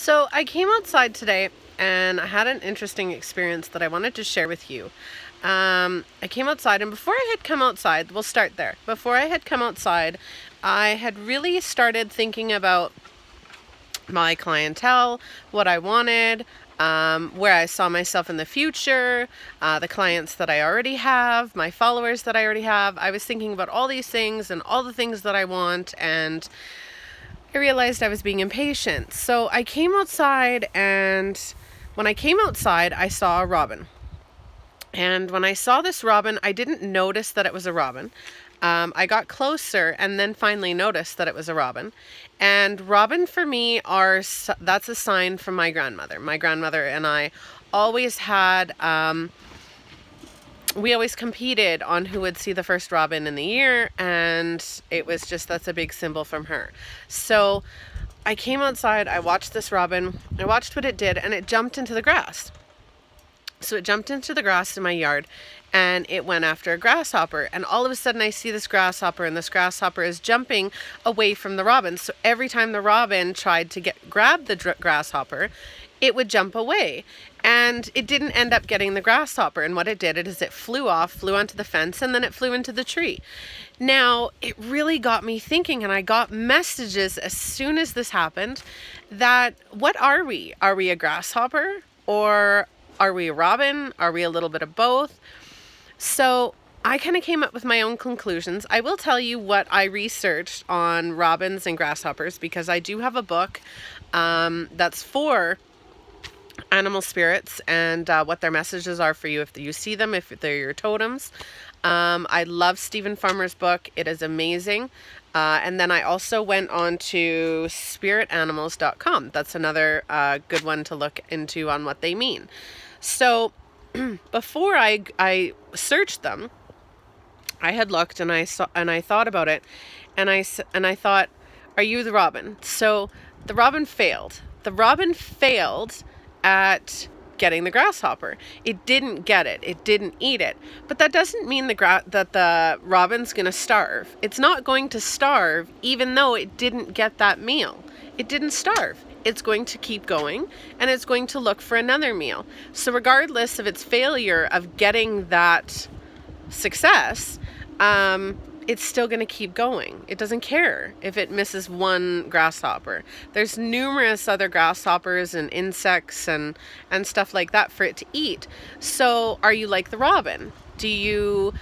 So I came outside today and I had an interesting experience that I wanted to share with you. I came outside, and before I had come outside, we'll start there. Before I had come outside, I had really started thinking about my clientele, what I wanted, where I saw myself in the future, the clients that I already have, my followers that I already have. I was thinking about all these things and all the things that I want, and I realized I was being impatient. So I came outside, and when I came outside, I saw a robin. And when I saw this robin, I didn't notice that it was a robin. I got closer and then finally noticed that it was a robin. And robin for me that's a sign from my grandmother. My grandmother and I always had, we always competed on who would see the first robin in the year, and it was just, that's a big symbol from her. So I came outside, I watched this robin, I watched what it did, and it jumped into the grass. So it jumped into the grass in my yard, and it went after a grasshopper. And all of a sudden I see this grasshopper, and this grasshopper is jumping away from the robin. So every time the robin tried to grab the grasshopper, it would jump away. And it didn't end up getting the grasshopper. And what it did is it flew onto the fence, and then it flew into the tree. Now, it really got me thinking, and I got messages as soon as this happened that, what are we? Are we a grasshopper? Or are we a robin? Are we a little bit of both? So I kind of came up with my own conclusions. I will tell you what I researched on robins and grasshoppers, because I do have a book that's for animal spirits and what their messages are for you if you see them, if they're your totems. I love Stephen Farmer's book. It is amazing. And then I also went on to spiritanimals.com. That's another good one to look into on what they mean. So before I searched them, I had looked and I thought about it, and I thought, are you the robin? So the robin failed. The robin failed at getting the grasshopper. It didn't get it. It didn't eat it. But that doesn't mean that the robin's going to starve. It's not going to starve even though it didn't get that meal. It didn't starve. It's going to keep going, and it's going to look for another meal. So regardless of its failure of getting that success, it's still going to keep going. It doesn't care if it misses one grasshopper. There's numerous other grasshoppers and insects and stuff like that for it to eat. So are you like the robin? Do you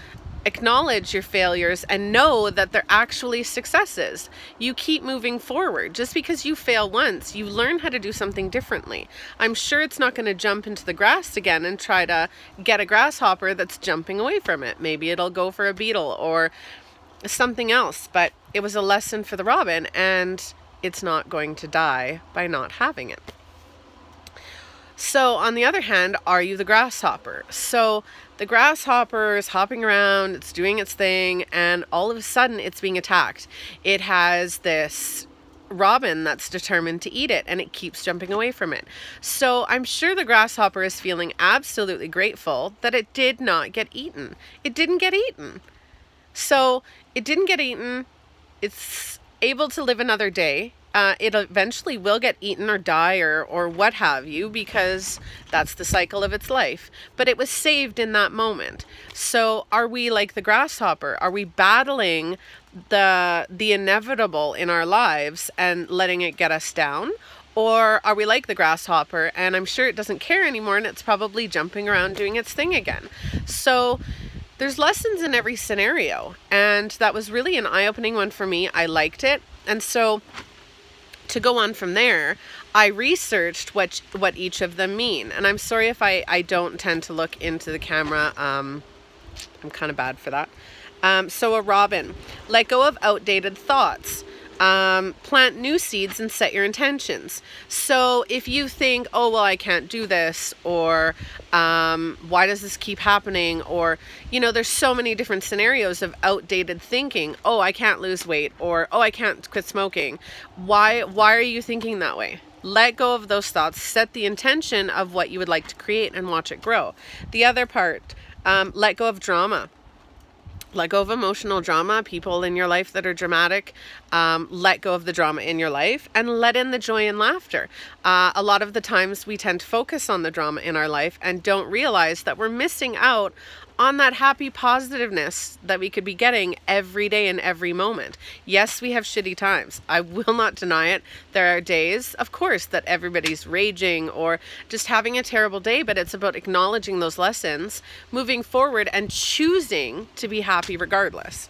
acknowledge your failures and know that they're actually successes? You keep moving forward. Just because you fail once, you learn how to do something differently. I'm sure it's not going to jump into the grass again and try to get a grasshopper that's jumping away from it. Maybe it'll go for a beetle or something else, but it was a lesson for the robin, and it's not going to die by not having it. So on the other hand, are you the grasshopper? So the grasshopper is hopping around, it's doing its thing, and all of a sudden it's being attacked. It has this robin that's determined to eat it, and it keeps jumping away from it. So I'm sure the grasshopper is feeling absolutely grateful that it did not get eaten. It didn't get eaten. So it didn't get eaten. It's able to live another day. It eventually will get eaten or die or what have you, because that's the cycle of its life. But it was saved in that moment. So are we like the grasshopper? Are we battling the inevitable in our lives and letting it get us down? Or are we like the grasshopper, and I'm sure it doesn't care anymore, and it's probably jumping around doing its thing again? So there's lessons in every scenario, and that was really an eye-opening one for me. I liked it. And so to go on from there, I researched what each of them mean. And I'm sorry if I don't tend to look into the camera. I'm kind of bad for that. So a robin, let go of outdated thoughts. Plant new seeds and set your intentions. So if you think, oh, well, I can't do this, or why does this keep happening? Or, you know, there's so many different scenarios of outdated thinking. Oh, I can't lose weight, or, oh, I can't quit smoking. Why are you thinking that way? Let go of those thoughts. Set the intention of what you would like to create and watch it grow. The other part, let go of drama. Let go of emotional drama, people in your life that are dramatic. Let go of the drama in your life and let in the joy and laughter. A lot of the times we tend to focus on the drama in our life and don't realize that we're missing out on that happy positiveness that we could be getting every day and every moment. Yes, we have shitty times. I will not deny it. There are days, of course, that everybody's raging or just having a terrible day, but it's about acknowledging those lessons, moving forward, and choosing to be happy regardless.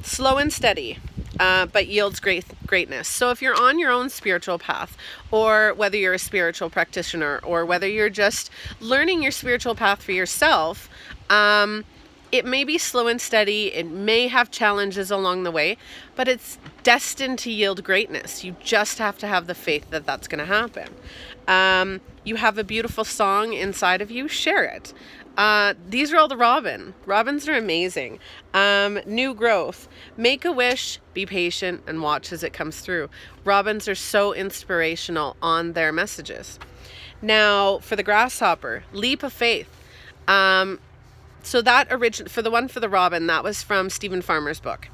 Slow and steady, but yields greatness. So if you're on your own spiritual path, or whether you're a spiritual practitioner, or whether you're just learning your spiritual path for yourself, it may be slow and steady. It may have challenges along the way, but it's destined to yield greatness. You just have to have the faith that that's going to happen. You have a beautiful song inside of you, share it. These are all the Robins are amazing. New growth, make a wish, be patient, and watch as it comes through. Robins are so inspirational on their messages. Now for the grasshopper, leap of faith. So that for the one for the robin, that was from Stephen Farmer's book.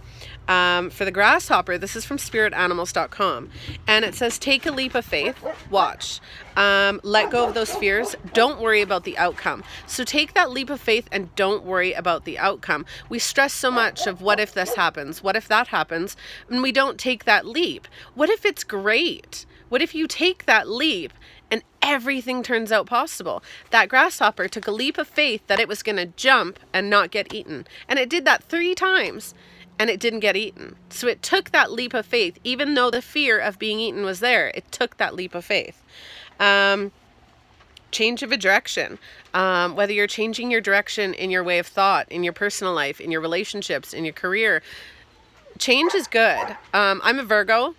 For the grasshopper, this is from spiritanimals.com, and it says, take a leap of faith, watch, let go of those fears, don't worry about the outcome. So take that leap of faith and don't worry about the outcome. We stress so much of what if this happens, what if that happens, and we don't take that leap. What if it's great? What if you take that leap and everything turns out possible? That grasshopper took a leap of faith that it was going to jump and not get eaten, and it did that 3 times. And it didn't get eaten. So it took that leap of faith, even though the fear of being eaten was there. It took that leap of faith. Change of a direction. Whether you're changing your direction in your way of thought, in your personal life, in your relationships, in your career, change is good. I'm a Virgo.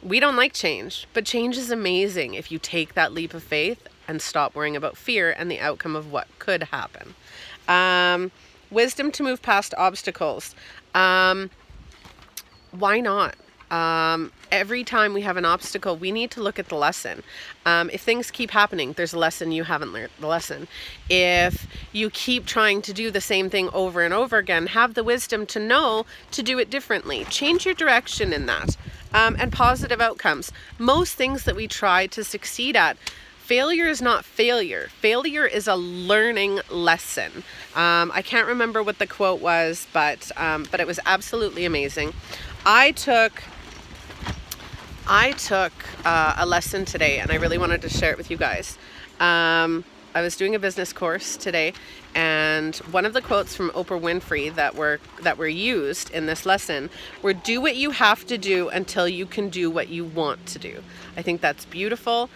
We don't like change, but change is amazing if you take that leap of faith and stop worrying about fear and the outcome of what could happen. Wisdom to move past obstacles. Why not? Every time we have an obstacle, we need to look at the lesson. If things keep happening, there's a lesson you haven't learned the lesson. If you keep trying to do the same thing over and over again, have the wisdom to know to do it differently. Change your direction in that. And positive outcomes. Most things that we try to succeed at, failure is not failure. Failure is a learning lesson. I can't remember what the quote was, but it was absolutely amazing. I took a lesson today, and I really wanted to share it with you guys. I was doing a business course today, and one of the quotes from Oprah Winfrey that were used in this lesson were, "Do what you have to do until you can do what you want to do." I think that's beautiful.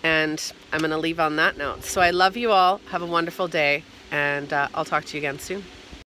And I'm going to leave on that note. So I love you all. Have a wonderful day, and I'll talk to you again soon.